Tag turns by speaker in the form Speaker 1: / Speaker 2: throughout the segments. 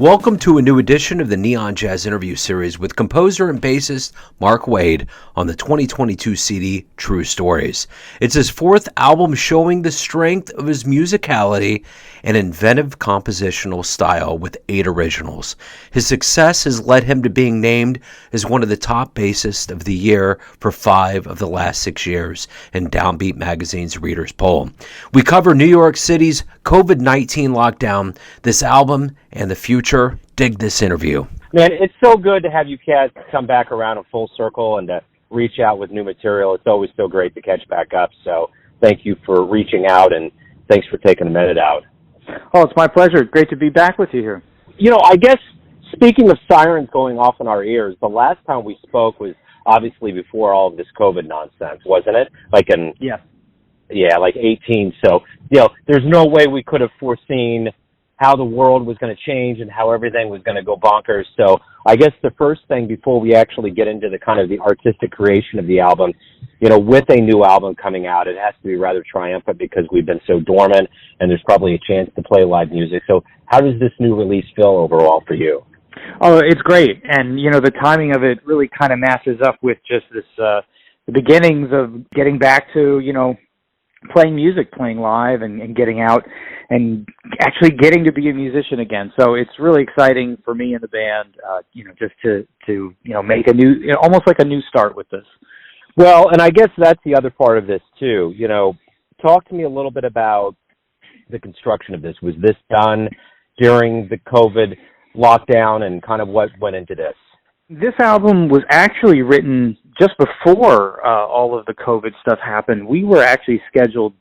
Speaker 1: Welcome to a new edition of the Neon Jazz interview series with composer and bassist Mark Wade on the 2022 CD True Stories. It's his fourth album showing the strength of his musicality and inventive compositional style with 8 originals. His success has led him to being named as one of the top bassists of the year for 5 of the last 6 years in Downbeat magazine's Readers Poll. We cover New York City's COVID-19 lockdown, this album, and the future. Dig this interview.
Speaker 2: Man, it's so good to have you cats come back around in full circle and to reach out with new material. It's always so great to catch back up. So thank you for reaching out, and thanks for taking a minute out.
Speaker 3: Oh, it's my pleasure. Great to be back with you here.
Speaker 2: You know, I guess speaking of sirens going off in our ears, the last time we spoke was obviously before all of this COVID nonsense, wasn't it? Like in like 18. So, there's no way we could have foreseen how the world was going to change and how everything was going to go bonkers. So I guess the first thing before we actually get into the kind of the artistic creation of the album, with a new album coming out, it has to be rather triumphant because we've been so dormant and there's probably a chance to play live music. So how does this new release feel overall for you?
Speaker 3: Oh, it's great. And, the timing of it really kind of matches up with just this, the beginnings of getting back to, playing music, playing live and getting out and actually getting to be a musician again. So it's really exciting for me and the band, just to make a new, almost like a new start with this.
Speaker 2: Well, and I guess that's the other part of this too. Talk to me a little bit about the construction of this. Was this done during the COVID lockdown and kind of what went into this?
Speaker 3: This album was actually written just before all of the COVID stuff happened. We were actually scheduled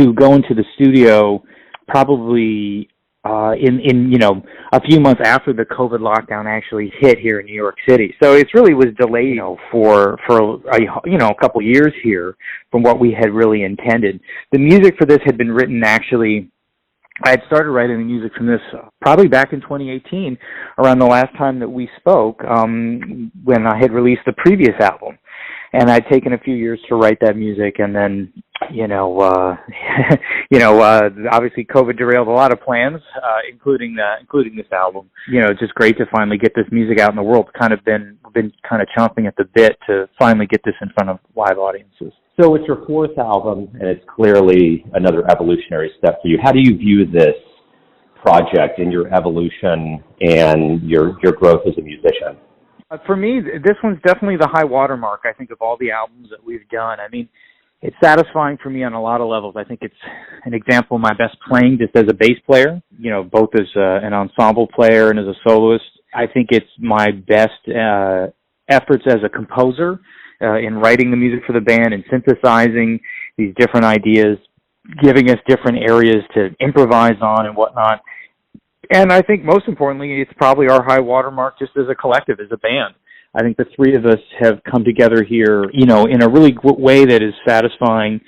Speaker 3: to go into the studio probably in a few months after the COVID lockdown actually hit here in New York City. So it really was delayed for a couple years here from what we had really intended. The music for this had been written actually. I had started writing the music from this probably back in 2018, around the last time that we spoke, when I had released the previous album. And I'd taken a few years to write that music, and then, obviously COVID derailed a lot of plans, including this album. It's just great to finally get this music out in the world. Been kind of chomping at the bit to finally get this in front of live audiences.
Speaker 2: So it's your fourth album, and it's clearly another evolutionary step for you. How do you view this project in your evolution and your growth as a musician?
Speaker 3: For me, this one's definitely the high watermark, I think, of all the albums that we've done. I mean, it's satisfying for me on a lot of levels. I think it's an example of my best playing just as a bass player, both as an ensemble player and as a soloist. I think it's my best efforts as a composer in writing the music for the band and synthesizing these different ideas, giving us different areas to improvise on and whatnot. And I think most importantly, it's probably our high watermark just as a collective, as a band. I think the three of us have come together here, in a really way that is satisfying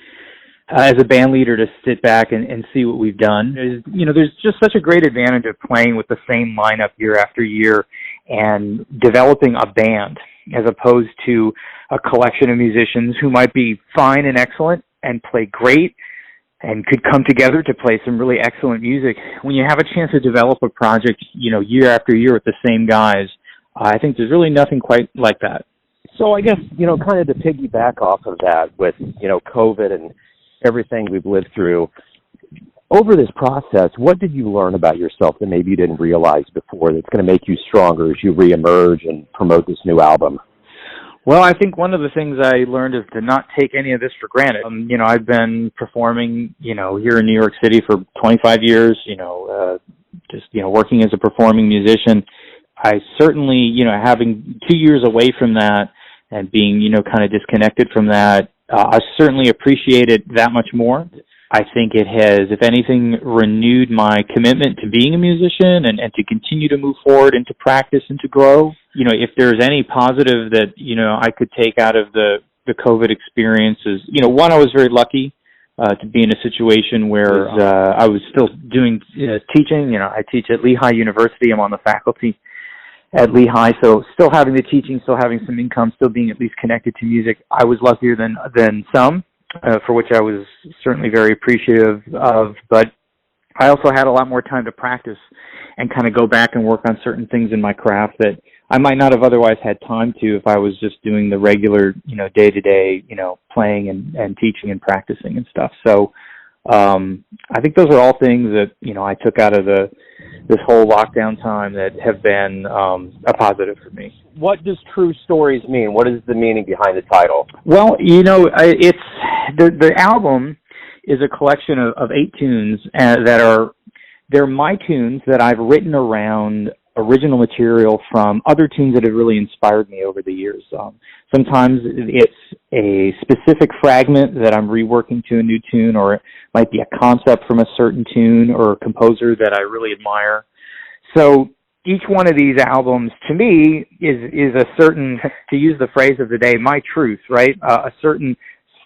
Speaker 3: as a band leader to sit back and see what we've done. There's just such a great advantage of playing with the same lineup year after year and developing a band as opposed to a collection of musicians who might be fine and excellent and play great and could come together to play some really excellent music. When you have a chance to develop a project, year after year with the same guys, I think there's really nothing quite like that.
Speaker 2: So I guess, kind of to piggyback off of that with, COVID and everything we've lived through, over this process, what did you learn about yourself that maybe you didn't realize before that's going to make you stronger as you reemerge and promote this new album?
Speaker 3: Well, I think one of the things I learned is to not take any of this for granted. I've been performing, here in New York City for 25 years, working as a performing musician. I certainly, having 2 years away from that and being, kind of disconnected from that, I certainly appreciate it that much more. I think it has, if anything, renewed my commitment to being a musician and to continue to move forward and to practice and to grow. If there's any positive that, I could take out of the COVID experiences, one, I was very lucky to be in a situation where I was still doing teaching. I teach at Lehigh University. I'm on the faculty at Lehigh, so still having the teaching, still having some income, still being at least connected to music. I was luckier than some, for which I was certainly very appreciative of. But I also had a lot more time to practice and kind of go back and work on certain things in my craft that I might not have otherwise had time to if I was just doing the regular, day-to-day, playing and teaching and practicing and stuff. So I think those are all things that, I took out of this whole lockdown time that have been a positive for me.
Speaker 2: What does True Stories mean? What is the meaning behind the title?
Speaker 3: Well, it's the album is a collection of 8 tunes they're my tunes that I've written around original material from other tunes that have really inspired me over the years. Sometimes it's a specific fragment that I'm reworking to a new tune, or it might be a concept from a certain tune or a composer that I really admire. So each one of these albums, to me, is a certain, to use the phrase of the day, my truth, right? A certain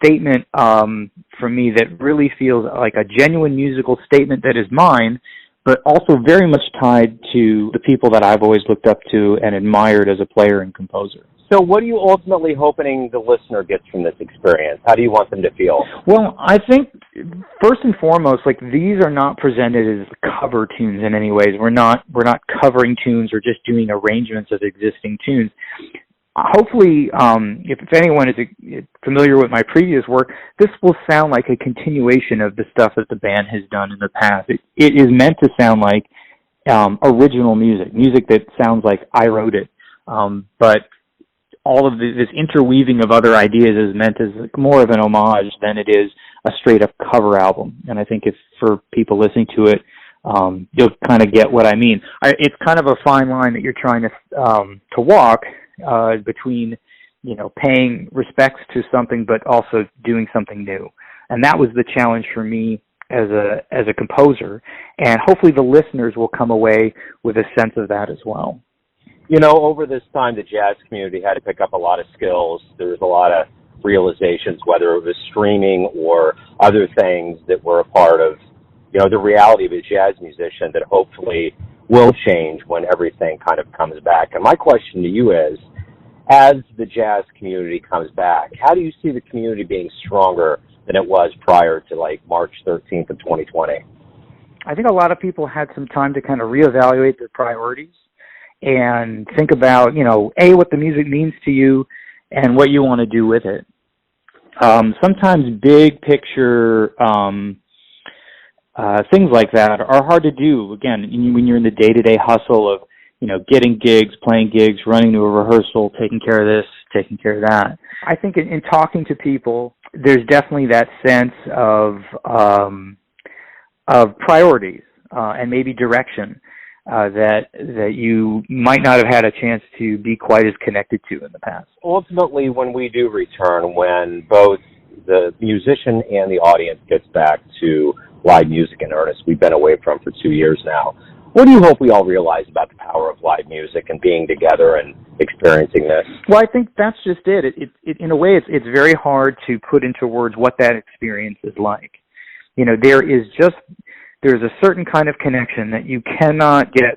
Speaker 3: statement from me that really feels like a genuine musical statement that is mine, but also very much tied to the people that I've always looked up to and admired as a player and composer.
Speaker 2: So what are you ultimately hoping the listener gets from this experience? How do you want them to feel?
Speaker 3: Well, I think first and foremost, these are not presented as cover tunes in any ways. We're not covering tunes or just doing arrangements of existing tunes. Hopefully, if anyone is familiar with my previous work, this will sound like a continuation of the stuff that the band has done in the past. It is meant to sound like original music that sounds like I wrote it. But all of this interweaving of other ideas is meant as more of an homage than it is a straight-up cover album. And I think if for people listening to it, you'll kind of get what I mean. It's kind of a fine line that you're trying to walk between, paying respects to something, but also doing something new. And that was the challenge for me as a composer. And hopefully the listeners will come away with a sense of that as well.
Speaker 2: Over this time, the jazz community had to pick up a lot of skills. There was a lot of realizations, whether it was streaming or other things that were a part of, the reality of a jazz musician that hopefully will change when everything kind of comes back. And my question to you is, as the jazz community comes back, how do you see the community being stronger than it was prior to March 13th of 2020?
Speaker 3: I think a lot of people had some time to kind of reevaluate their priorities and think about, what the music means to you and what you want to do with it. Sometimes big picture things like that are hard to do, again, when you're in the day-to-day hustle of, getting gigs, playing gigs, running to a rehearsal, taking care of this, taking care of that. I think in talking to people, there's definitely that sense of priorities and maybe direction that you might not have had a chance to be quite as connected to in the past.
Speaker 2: Ultimately, when we do return, when both the musician and the audience gets back to live music in earnest, we've been away from for 2 years now, what do you hope we all realize about the power of live music and being together and experiencing this?
Speaker 3: Well, I think that's just it. It in a way, it's very hard to put into words what that experience is like. There's a certain kind of connection that you cannot get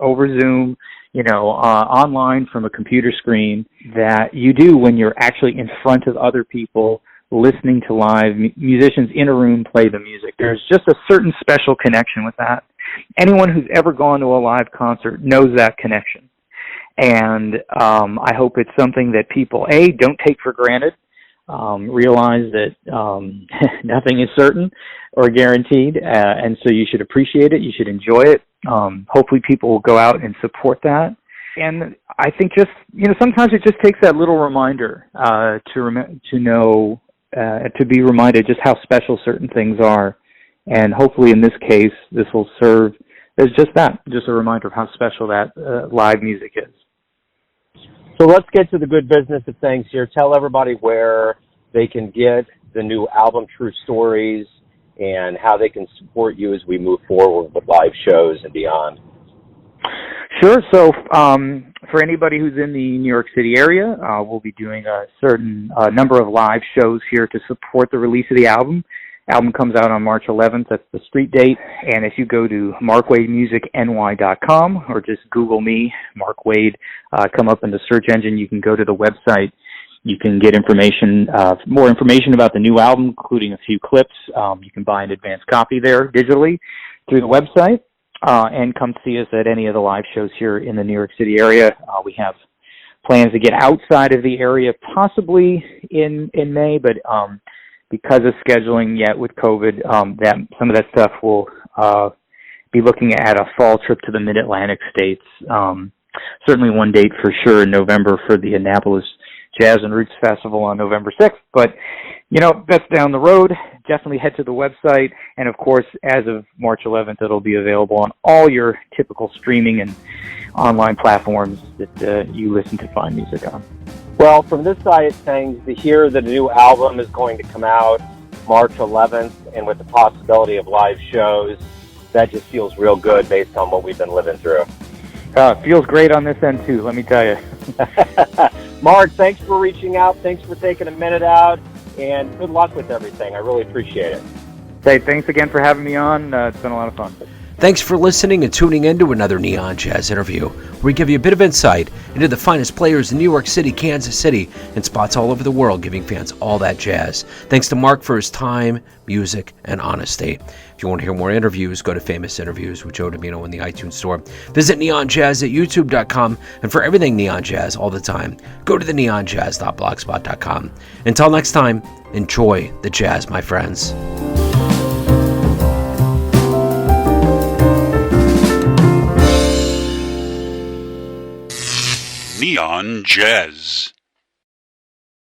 Speaker 3: over Zoom, online from a computer screen that you do when you're actually in front of other people listening to live musicians in a room play the music. There's just a certain special connection with that. Anyone who's ever gone to a live concert knows that connection. And I hope it's something that people, don't take for granted, realize that nothing is certain or guaranteed, and so you should appreciate it, you should enjoy it. Hopefully people will go out and support that. And I think just, sometimes it just takes that little reminder to be reminded just how special certain things are. And hopefully in this case, this will serve as just a reminder of how special that live music is.
Speaker 2: So let's get to the good business of things here. Tell everybody where they can get the new album, True Stories, and how they can support you as we move forward with live shows and beyond.
Speaker 3: Sure. So for anybody who's in the New York City area, we'll be doing a certain number of live shows here to support the release of the album. Album comes out on March 11th. That's the street date. And if you go to markwademusicny.com or just Google me, Mark Wade, come up in the search engine, you can go to the website. You can get more information about the new album, including a few clips. You can buy an advance copy there digitally. through the website, and come see us at any of the live shows here in the New York City area. We have plans to get outside of the area possibly in May, but because of scheduling yet with COVID, that some of that stuff will be looking at a fall trip to the Mid-Atlantic states. Certainly one date for sure in November for the Annapolis Jazz and Roots Festival on November 6th. But, that's down the road. Definitely head to the website. And, of course, as of March 11th, it'll be available on all your typical streaming and online platforms that you listen to fine music on.
Speaker 2: Well, from this side of things, to hear that a new album is going to come out March 11th, and with the possibility of live shows, that just feels real good based on what we've been living through.
Speaker 3: It feels great on this end, too, let me tell you.
Speaker 2: Mark, thanks for reaching out. Thanks for taking a minute out, and good luck with everything. I really appreciate it.
Speaker 3: Hey, thanks again for having me on. It's been a lot of fun.
Speaker 1: Thanks for listening and tuning in to another Neon Jazz interview, where we give you a bit of insight into the finest players in New York City, Kansas City, and spots all over the world, giving fans all that jazz. Thanks to Mark for his time, music, and honesty. If you want to hear more interviews, go to Famous Interviews with Joe Domino in the iTunes Store. Visit neonjazz at youtube.com, and for everything Neon Jazz all the time, go to the neonjazz.blogspot.com. Until next time, enjoy the jazz, my friends.
Speaker 4: Neon Jazz.